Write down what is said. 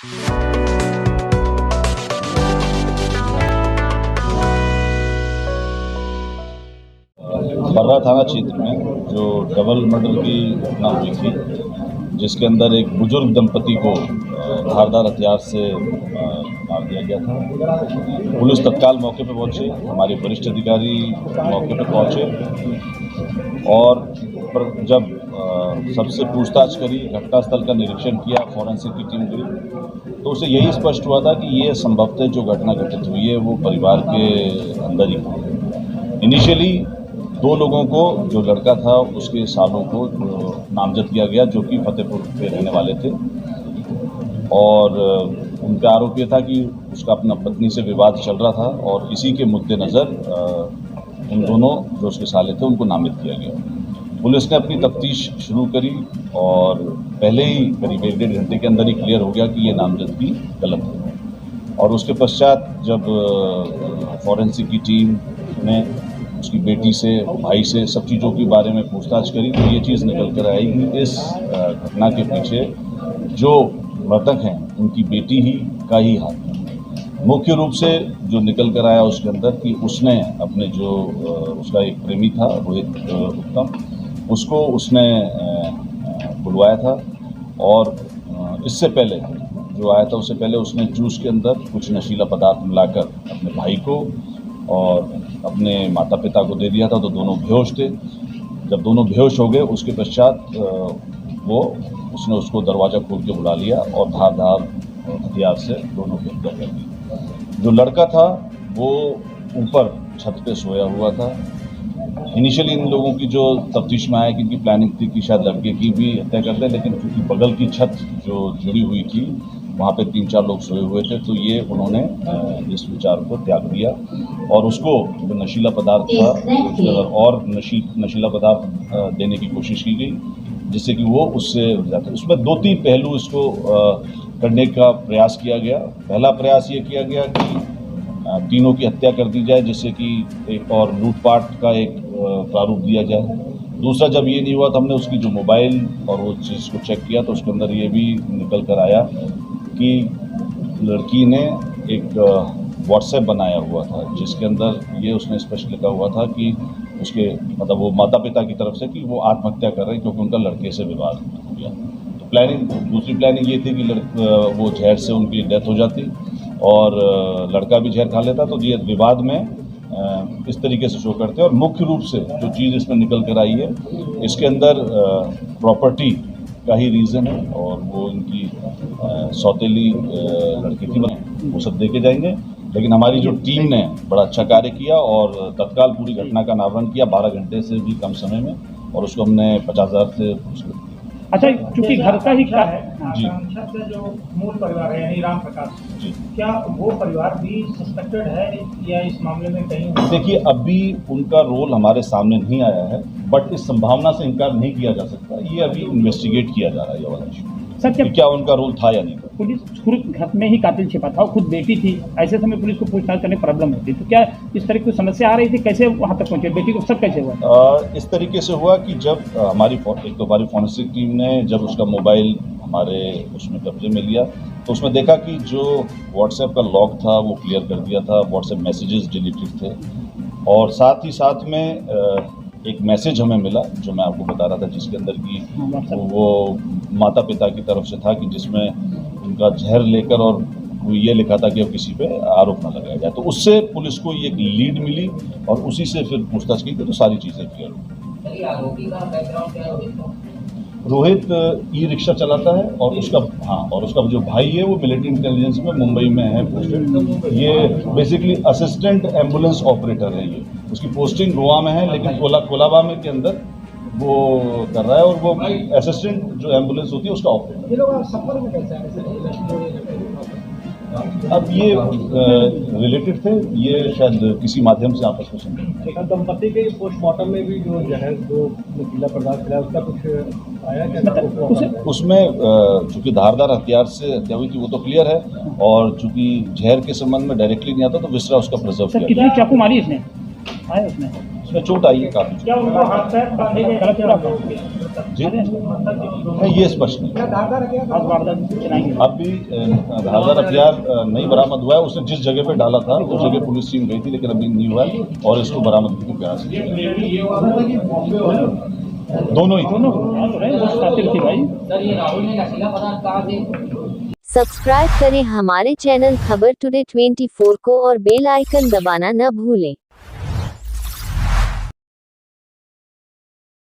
बर्रा थाना क्षेत्र में जो डबल मर्डर की घटना हुई थी, जिसके अंदर एक बुजुर्ग दंपति को धारदार हथियार से मार दिया गया था। पुलिस तत्काल मौके पर पहुंचे, हमारे वरिष्ठ अधिकारी मौके पर पहुंचे और जब सबसे पूछताछ करी, घटनास्थल का निरीक्षण किया, फॉरेंसिक की टीम गई, तो उसे यही स्पष्ट हुआ था कि ये संभवतः जो घटना घटित हुई है वो परिवार के अंदर ही हुई। इनिशियली 2 लोगों को, जो लड़का था उसके सालों को नामजद किया गया, जो कि फतेहपुर के रहने वाले थे और उनका आरोप ये था कि उसका अपना पत्नी से विवाद चल रहा था और इसी के मद्देनज़र उन दोनों जो उसके साले थे उनको नामित किया गया। पुलिस ने अपनी तफ्तीश शुरू करी और पहले ही करीब 1-1.5 घंटे के अंदर ही क्लियर हो गया कि ये नामजदगी गलत है और उसके पश्चात जब फॉरेंसिक की टीम ने उसकी बेटी से, भाई से सब चीज़ों के बारे में पूछताछ करी तो ये चीज़ निकल कर आई कि इस घटना के पीछे जो मृतक हैं उनकी बेटी ही का ही हाथ है। मुख्य रूप से जो निकल कर आया उसके अंदर कि उसने अपने जो उसका एक प्रेमी था रोहित उत्तम, उसको उसने बुलवाया था और इससे पहले जो आया था उससे पहले उसने जूस के अंदर कुछ नशीला पदार्थ मिलाकर अपने भाई को और अपने माता पिता को दे दिया था, तो दोनों बेहोश थे। जब दोनों बेहोश हो गए उसके पश्चात उसने उसको दरवाज़ा खोल के बुला लिया और धारदार हथियार से दोनों की हत्या कर दी। जो लड़का था वो ऊपर छत पे सोया हुआ था। इनिशियली इन लोगों की जो तफ्तीश में आया कि इनकी प्लानिंग थी कि शायद लड़के की भी हत्या कर दें, लेकिन क्योंकि बगल की छत जो जुड़ी हुई थी वहाँ पे 3-4 लोग सोए हुए थे, तो ये उन्होंने इस विचार को त्याग दिया और उसको जो नशीला पदार्थ था और नशीला पदार्थ देने की कोशिश की गई, जिससे कि वो उससे जाता। उसमें 2-3 पहलू इसको करने का प्रयास किया गया। पहला प्रयास ये किया गया कि तीनों की हत्या कर दी जाए, जिससे कि एक और लूटपाट का एक प्रारूप दिया जाए। दूसरा, जब ये नहीं हुआ तो हमने उसकी जो मोबाइल और वो चीज़ को चेक किया तो उसके अंदर ये भी निकल कर आया कि लड़की ने एक व्हाट्सएप बनाया हुआ था, जिसके अंदर ये उसने स्पष्ट लिखा हुआ था कि उसके मतलब वो माता पिता की तरफ से कि वो आत्महत्या कर रहे हैं क्योंकि उनका लड़के से विवाद हो गया। तो दूसरी प्लानिंग ये थी कि वो जहर से उनकी डेथ हो जाती और लड़का भी जहर खा लेता, तो ये विवाद में इस तरीके से शो करते हैं। और मुख्य रूप से जो चीज़ इसमें निकल कर आई है, इसके अंदर प्रॉपर्टी का ही रीज़न है और वो इनकी सौतेली लड़की थी, वो सब देखे जाएंगे। लेकिन हमारी जो टीम ने बड़ा अच्छा कार्य किया और तत्काल पूरी घटना का अनावरण किया 12 घंटे से भी कम समय में, और उसको हमने 50,000 से पुरस्कृत किया। अच्छा, चूंकि घर का ही क्या है जी, जो मूल परिवार है यानी राम प्रकाश जी, क्या वो परिवार भी सस्पेक्टेड है या इस मामले में कहीं? देखिए, अभी उनका रोल हमारे सामने नहीं आया है, बट इस संभावना से इनकार नहीं किया जा सकता। ये अभी इन्वेस्टिगेट किया जा रहा है ये वाला इशू, सर क्या उनका रोल था या नहीं। पुलिस खुद घर में ही कातिल छिपा था, खुद बेटी थी, ऐसे समय पुलिस को पूछताछ करने प्रॉब्लम होती, तो क्या इस तरह की समस्या आ रही थी? कैसे वहाँ तक पहुँचे, बेटी को सब कैसे हुआ? इस तरीके से हुआ कि जब हमारी फॉरेंसिक टीम ने जब उसका मोबाइल हमारे उसमें कब्जे में लिया तो उसमें देखा कि जो व्हाट्सएप का लॉग था वो क्लियर कर दिया था, व्हाट्सएप मैसेजेस डिलीटेड थे और साथ ही साथ में एक मैसेज हमें मिला जो मैं आपको बता रहा था, जिसके अंदर कि वो माता पिता की तरफ से था कि जिसमें उनका जहर लेकर और ये लिखा था कि अब किसी पे आरोप न लगाया जाए। तो उससे पुलिस को ये लीड मिली और उसी से फिर पूछताछ की तो सारी चीज़ें क्लियर हुई। रोहित ई रिक्शा चलाता है और उसका जो भाई है वो मिलिट्री इंटेलिजेंस में मुंबई में है पोस्टेड। ये बेसिकली असिस्टेंट एम्बुलेंस ऑपरेटर है। ये उसकी पोस्टिंग गोवा में है, लेकिन कोलाबा में के अंदर वो कर रहा है और वो असिस्टेंट जो एम्बुलेंस होती है उसका ऑपरेटर। ये लोग सफर में कैसे हैं? अब ये रिलेटेड थे, ये शायद किसी माध्यम से आपस में समझे। दंपति के पोस्टमार्टम में भी जो जहर जो नशीला पदार्थ मिला उसका कुछ आया क्या? उसमें चूंकि धारदार हथियार से हत्या हुई थी वो तो क्लियर है, और चूंकि जहर के संबंध में डायरेक्टली नहीं आता तो विसरा उसका प्रिजर्व किया। कितनी चाकू मारी इसने? आया उसने उसमें चोट आई है काफ़ी। क्या उनको हाथ पैर बांधे गए थे पूरा? जी नहीं, ये स्पष्ट नहीं। आज वारदात की सूचना आई है। अभी धारदार हथियार नहीं बरामद हुआ है। उसने जिस जगह पे डाला था उस जगह पुलिस टीम गई थी, लेकिन अभी नहीं हुआ है और इसको बरामद के प्रयास किए जा रहे हैं। दोनों ही दोनों हाँ, तो रहे वो कातिल थी भाई। सब्सक्राइब करें हमारे चैनल खबर टुडे 24 को और बेल आइकन दबाना न भूलें।